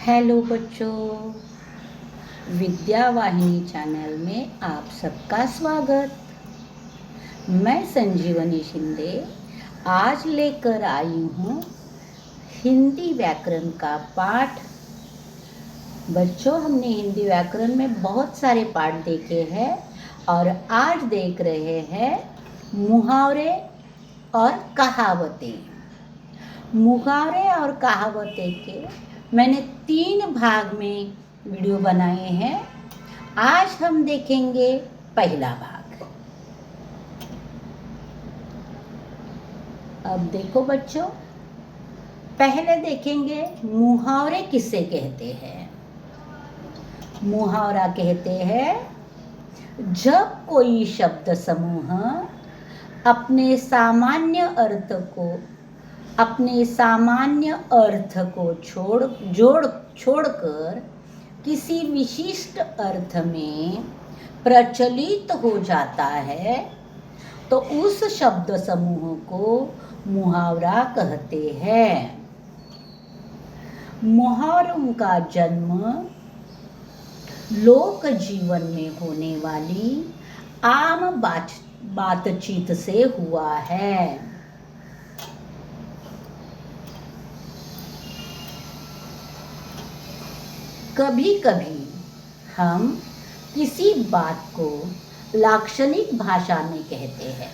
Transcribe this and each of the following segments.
Hello बच्चों, विद्या वाहिनी channel में आप सबका स्वागत। मैं संजीवनी शिंदे आज लेकर आई हूँ हिंदी व्याकरण का पाठ। बच्चों, हमने हिंदी व्याकरण में बहुत सारे पाठ देखे हैं और आज देख रहे हैं मुहावरे और कहावतें। मुहावरे और कहावतें के मैंने 3 भाग में वीडियो बनाए हैं। आज हम देखेंगे पहला भाग। अब देखो बच्चों, पहले देखेंगे मुहावरे किसे कहते हैं। मुहावरा कहते हैं जब कोई शब्द समूह अपने सामान्य अर्थ को छोड़कर किसी विशिष्ट अर्थ में प्रचलित हो जाता है तो उस शब्द समूह को मुहावरा कहते हैं। मुहावरों का जन्म लोक जीवन में होने वाली आम बातचीत से हुआ है। कभी कभी हम किसी बात को लाक्षणिक भाषा में कहते हैं।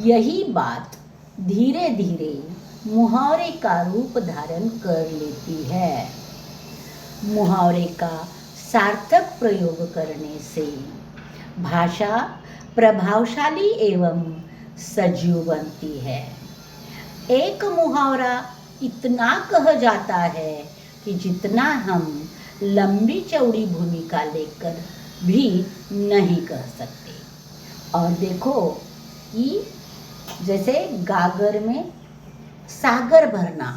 यही बात धीरे धीरे मुहावरे का रूप धारण कर लेती है। मुहावरे का सार्थक प्रयोग करने से भाषा प्रभावशाली एवं सजीव बनती है। एक मुहावरा इतना कह जाता है कि जितना हम लंबी चौड़ी भूमिका लेकर भी नहीं कह सकते। और देखो कि जैसे गागर में सागर भरना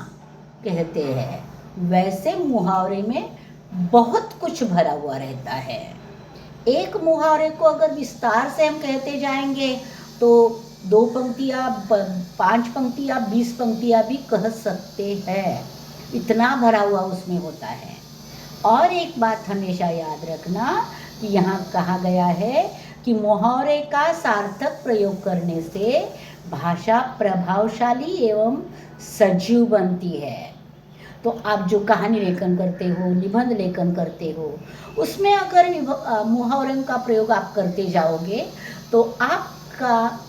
कहते हैं, वैसे मुहावरे में बहुत कुछ भरा हुआ रहता है। एक मुहावरे को अगर विस्तार से हम कहते जाएंगे तो 2 पंक्तियाँ, 5 पंक्तियाँ, 20 पंक्तियाँ भी कह सकते हैं। इतना भरा हुआ उसमें होता है। और एक बात हमेशा याद रखना कि यहाँ कहा गया है कि मुहावरे का सार्थक प्रयोग करने से भाषा प्रभावशाली एवं सजीव बनती है। तो आप जो कहानी लेखन करते हो, निबंध लेखन करते हो, उसमें अगर मुहावरों का प्रयोग आप करते जाओगे तो आपका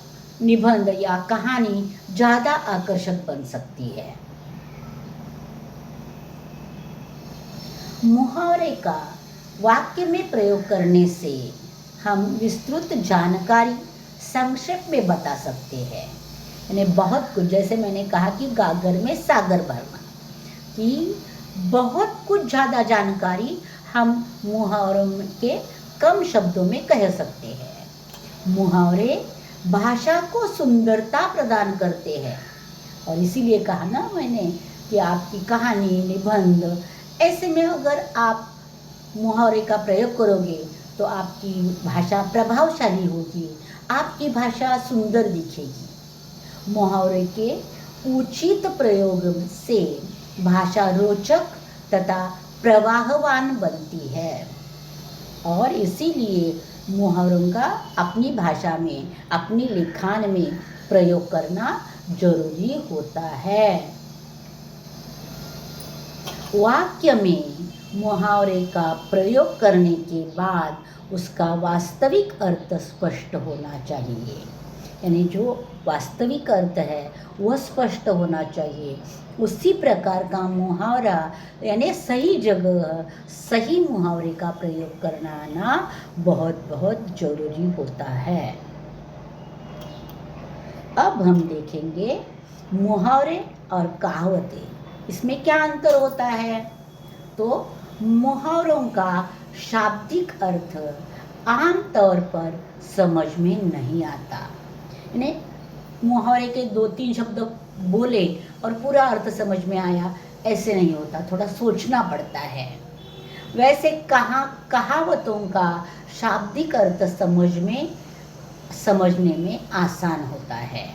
निबंध या कहानी ज़्यादा आकर्षक बन सकती है। मुहावरे का वाक्य में प्रयोग करने से हम विस्तृत जानकारी संक्षेप में बता सकते हैं। यानी बहुत कुछ, जैसे मैंने कहा कि गागर में सागर भरना, कि बहुत कुछ ज़्यादा जानकारी हम मुहावरों के कम शब्दों में कह सकते हैं। मुहावरे भाषा को सुंदरता प्रदान करते हैं। और इसीलिए कहा ना मैंने कि आपकी कहानी, निबंध, ऐसे में अगर आप मुहावरे का प्रयोग करोगे तो आपकी भाषा प्रभावशाली होगी, आपकी भाषा सुंदर दिखेगी। मुहावरे के उचित प्रयोग से भाषा रोचक तथा प्रवाहवान बनती है। और इसीलिए मुहावरों का अपनी भाषा में, अपनी लिखान में प्रयोग करना जरूरी होता है। वाक्य में मुहावरे का प्रयोग करने के बाद उसका वास्तविक अर्थ स्पष्ट होना चाहिए। यानी जो वास्तविक अर्थ है वह स्पष्ट होना चाहिए। उसी प्रकार का मुहावरा, यानी सही जगह सही मुहावरे का प्रयोग करना आना बहुत बहुत जरूरी होता है। अब हम देखेंगे मुहावरे और कहावतें, इसमें क्या अंतर होता है। तो मुहावरों का शाब्दिक अर्थ आम तौर पर समझ में नहीं आता। यानी मुहावरे के 2-3 शब्द बोले और पूरा अर्थ समझ में आया, ऐसे नहीं होता, थोड़ा सोचना पड़ता है। वैसे कहावतों का शाब्दिक अर्थ समझने में आसान होता है।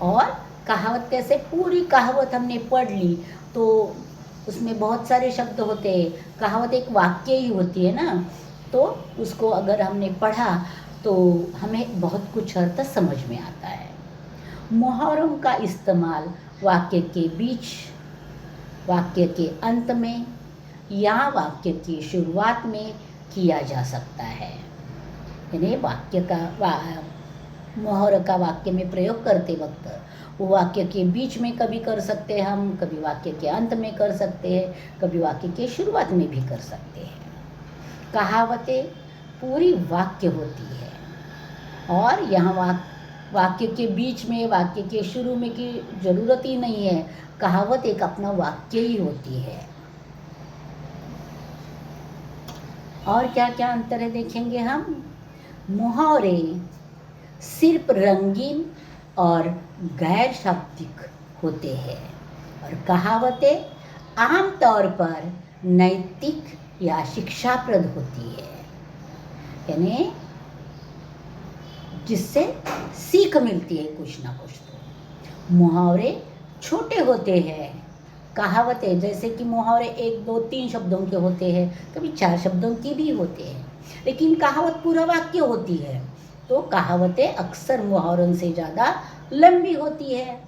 और कहावत कैसे, पूरी कहावत हमने पढ़ ली तो उसमें बहुत सारे शब्द होते हैं, कहावत एक वाक्य ही होती है ना, तो उसको अगर हमने पढ़ा तो हमें बहुत कुछ अर्थ समझ में आता है। मुहावरों का इस्तेमाल वाक्य के बीच, वाक्य के अंत में या वाक्य की शुरुआत में किया जा सकता है। यानी वाक्य का मुहावरे का वाक्य में प्रयोग करते वक्त वो वाक्य के बीच में कभी कर सकते हैं हम, कभी वाक्य के अंत में कर सकते हैं, कभी वाक्य के शुरुआत में भी कर सकते हैं। कहावतें पूरी वाक्य होती है और यहाँ वाक्य के बीच में, वाक्य के शुरू में की जरूरत ही नहीं है। कहावत एक अपना वाक्य ही होती है। और क्या क्या अंतर है देखेंगे हम। मुहावरे सिर्फ रंगीन और गैर शाब्दिक होते हैं और कहावतें आमतौर पर नैतिक या शिक्षाप्रद होती है, यानी जिससे सीख मिलती है कुछ ना कुछ। तो मुहावरे छोटे होते हैं, कहावतें जैसे कि मुहावरे 1, 2, 3 शब्दों के होते हैं, कभी 4 शब्दों के भी होते हैं, लेकिन कहावत पूरा वाक्य होती है। तो कहावतें अक्सर मुहावरों से ज़्यादा लंबी होती है।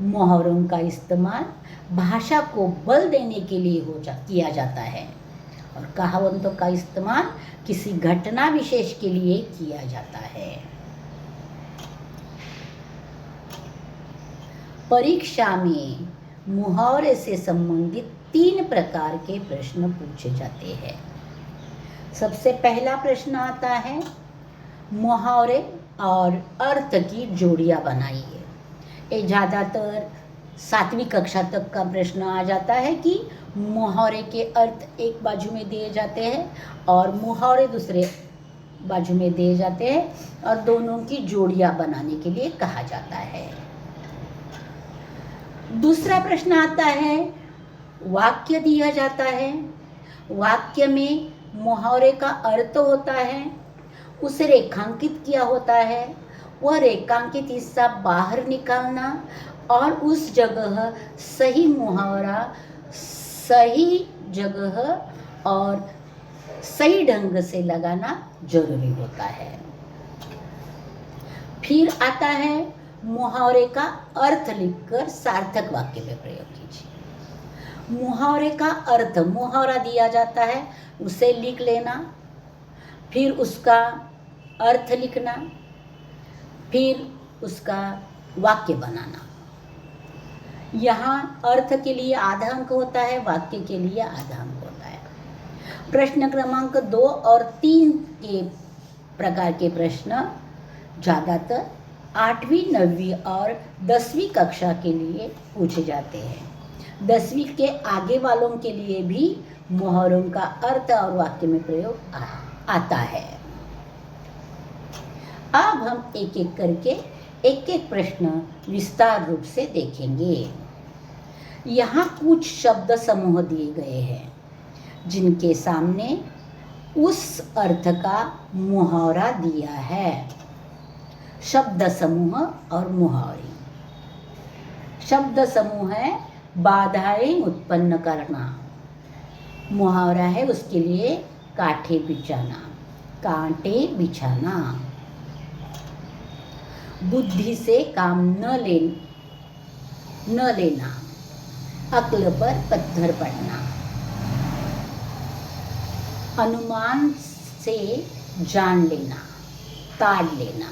मुहावरों का इस्तेमाल भाषा को बल देने के लिए किया जाता है और कहावतों का इस्तेमाल किसी घटना विशेष के लिए किया जाता है। परीक्षा में मुहावरे से संबंधित 3 प्रकार के प्रश्न पूछे जाते हैं। सबसे पहला प्रश्न आता है, मुहावरे और अर्थ की जोड़ियाँ बनाइए। ये ज़्यादातर 7वीं कक्षा तक का प्रश्न आ जाता है कि मुहावरे के अर्थ एक बाजू में दिए जाते हैं और मुहावरे दूसरे बाजू में दिए जाते हैं और दोनों की जोड़ियाँ बनाने के लिए कहा जाता है। दूसरा प्रश्न आता है, वाक्य दिया जाता है, वाक्य में मुहावरे का अर्थ होता है, उसे रेखांकित किया होता है, वह रेखांकित हिस्सा बाहर निकालना और उस जगह सही मुहावरा सही जगह और सही ढंग से लगाना जरूरी होता है। फिर आता है, मुहावरे का अर्थ लिखकर सार्थक वाक्य में प्रयोग कीजिए। मुहावरे का अर्थ, मुहावरा दिया जाता है, उसे लिख लेना, फिर उसका अर्थ लिखना, फिर उसका वाक्य बनाना। यहाँ अर्थ के लिए आधा अंक होता है, वाक्य के लिए आधा अंक होता है। प्रश्न क्रमांक 2 और 3 के प्रकार के प्रश्न ज़्यादातर 8वीं, 9वीं और 10वीं कक्षा के लिए पूछे जाते हैं। 10वीं के आगे वालों के लिए भी मुहावरों का अर्थ और वाक्य में प्रयोग आता है। अब हम एक एक करके एक एक प्रश्न विस्तार रूप से देखेंगे। यहाँ कुछ शब्द समूह दिए गए हैं जिनके सामने उस अर्थ का मुहावरा दिया है। शब्द समूह और मुहावरे। शब्द समूह है बाधाएं उत्पन्न करना, मुहावरा है उसके लिए कांटे बिछाना, कांटे बिछाना। बुद्धि से काम न लेना, अक्ल पर पत्थर पड़ना। अनुमान से जान लेना, ताड़ लेना।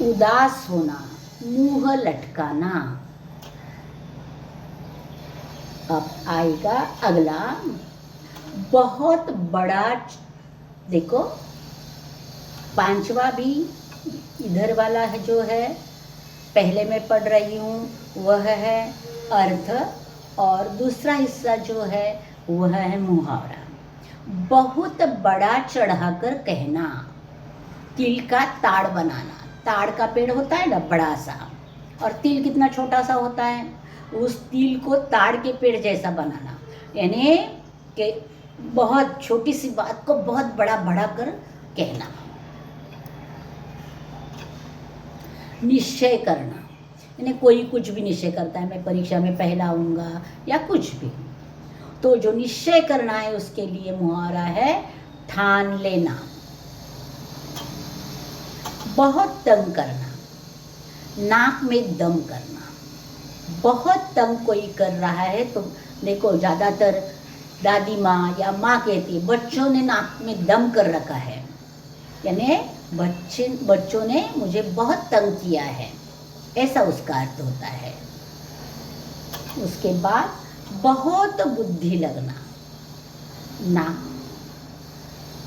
उदास होना, मुंह लटकाना। अब आएगा अगला, बहुत बड़ा। देखो 5वां भी इधर वाला है, जो है पहले मैं पढ़ रही हूँ वह है अर्थ, और दूसरा हिस्सा जो है वह है मुहावरा। बहुत बड़ा चढ़ाकर कहना, तिल का ताड़ बनाना। ताड़ का पेड़ होता है ना बड़ा सा, और तिल कितना छोटा सा होता है, उस तिल को ताड़ के पेड़ जैसा बनाना, यानी कि बहुत छोटी सी बात को बहुत बड़ा बड़ा कर कहना। निश्चय करना, इन्हें कोई कुछ भी निश्चय करता है, मैं परीक्षा में पहला आऊँगा या कुछ भी, तो जो निश्चय करना है उसके लिए मुहावरा है ठान लेना। बहुत तंग करना, नाक में दम करना। बहुत तंग कोई कर रहा है तो देखो, ज़्यादातर दादी माँ या माँ कहती है बच्चों ने नाक में दम कर रखा है, यानी बच्चों ने मुझे बहुत तंग किया है, ऐसा उसका अर्थ होता है। उसके बाद बहुत बुद्धि लगना ना,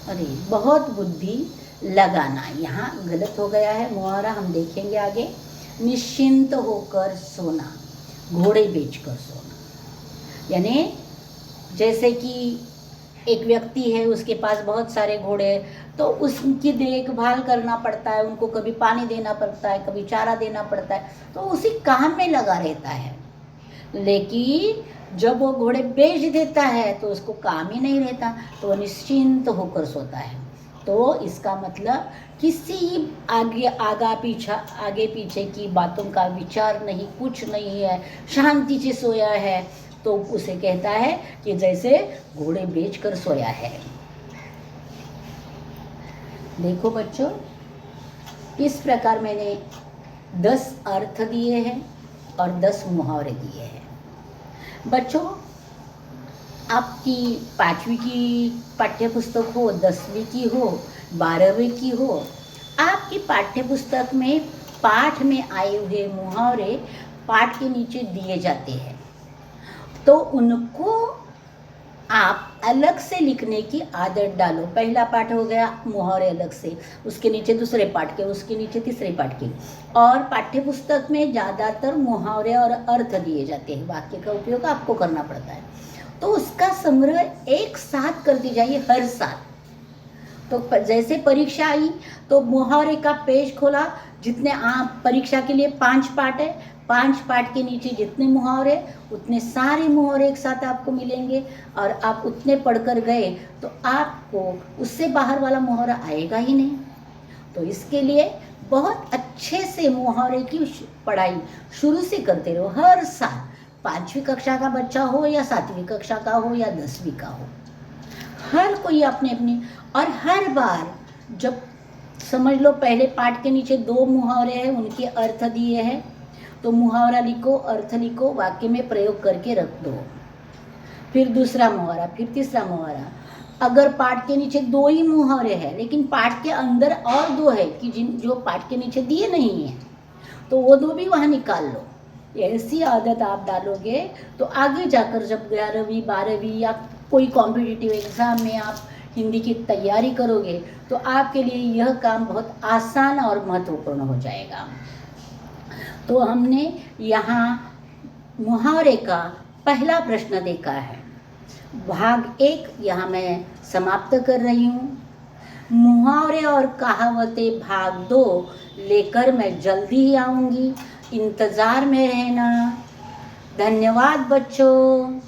अरे बहुत बुद्धि लगाना, यहाँ गलत हो गया है मुहावरा, हम देखेंगे आगे। निश्चिंत होकर सोना, घोड़े बेचकर सोना, यानी जैसे कि एक व्यक्ति है, उसके पास बहुत सारे घोड़े, तो उसकी देखभाल करना पड़ता है, उनको कभी पानी देना पड़ता है, कभी चारा देना पड़ता है, तो उसी काम में लगा रहता है। लेकिन जब वो घोड़े बेच देता है तो उसको काम ही नहीं रहता, तो वो निश्चिंत होकर सोता है। तो इसका मतलब किसी आगे पीछे की बातों का विचार नहीं, कुछ नहीं है, शांति से सोया है, तो उसे कहता है कि जैसे घोड़े बेचकर सोया है। देखो बच्चों, इस प्रकार मैंने 10 अर्थ दिए हैं और 10 मुहावरे दिए हैं। बच्चों, आपकी 5वीं की पाठ्य पुस्तक हो, 10वीं की हो, 12वीं की हो, आपकी पाठ्य पुस्तक में पाठ में आए हुए मुहावरे पाठ के नीचे दिए जाते हैं, तो उनको आप अलग से लिखने की आदत डालो। पहला पाठ हो गया मुहावरे अलग से, उसके नीचे दूसरे पाठ के, उसके नीचे तीसरे पाठ के। और पाठ्य पुस्तक में ज़्यादातर मुहावरे और अर्थ दिए जाते हैं, वाक्य का उपयोग आपको करना पड़ता है, तो उसका संग्रह एक साथ करती जाइए हर साल। तो जैसे परीक्षा आई तो मुहावरे का पेज खोला, जितने आप परीक्षा के लिए 5 पाठ है, 5 पाठ के नीचे जितने मुहावरे, उतने सारे मुहावरे एक साथ आपको मिलेंगे, और आप उतने पढ़कर गए तो आपको उससे बाहर वाला मुहावरा आएगा ही नहीं। तो इसके लिए बहुत अच्छे से मुहावरे की पढ़ाई शुरू से करते रहो हर साल, 5वीं कक्षा का बच्चा हो या 7वीं कक्षा का हो या 10वीं का हो, हर कोई अपने अपनी। और हर बार जब समझ लो पहले पाठ के नीचे 2 मुहावरे हैं, उनके अर्थ दिए हैं, तो मुहावरा लिखो, अर्थ लिखो, वाक्य में प्रयोग करके रख दो। फिर दूसरा मुहावरा, फिर तीसरा मुहावरा। अगर पाठ के नीचे 2 ही मुहावरे हैं लेकिन पाठ के अंदर और 2 है कि जो पाठ के नीचे दिए नहीं हैं, तो वो 2 भी वहाँ निकाल लो। ऐसी आदत आप डालोगे तो आगे जाकर जब 11वीं 12वीं या कोई कॉम्पिटिटिव एग्ज़ाम में आप हिंदी की तैयारी करोगे तो आपके लिए यह काम बहुत आसान और महत्वपूर्ण हो जाएगा। तो हमने यहाँ मुहावरे का पहला प्रश्न देखा है। भाग 1 यहाँ मैं समाप्त कर रही हूँ। मुहावरे और कहावतें भाग 2 लेकर मैं जल्दी ही आऊँगी, इंतज़ार में रहना। धन्यवाद बच्चों।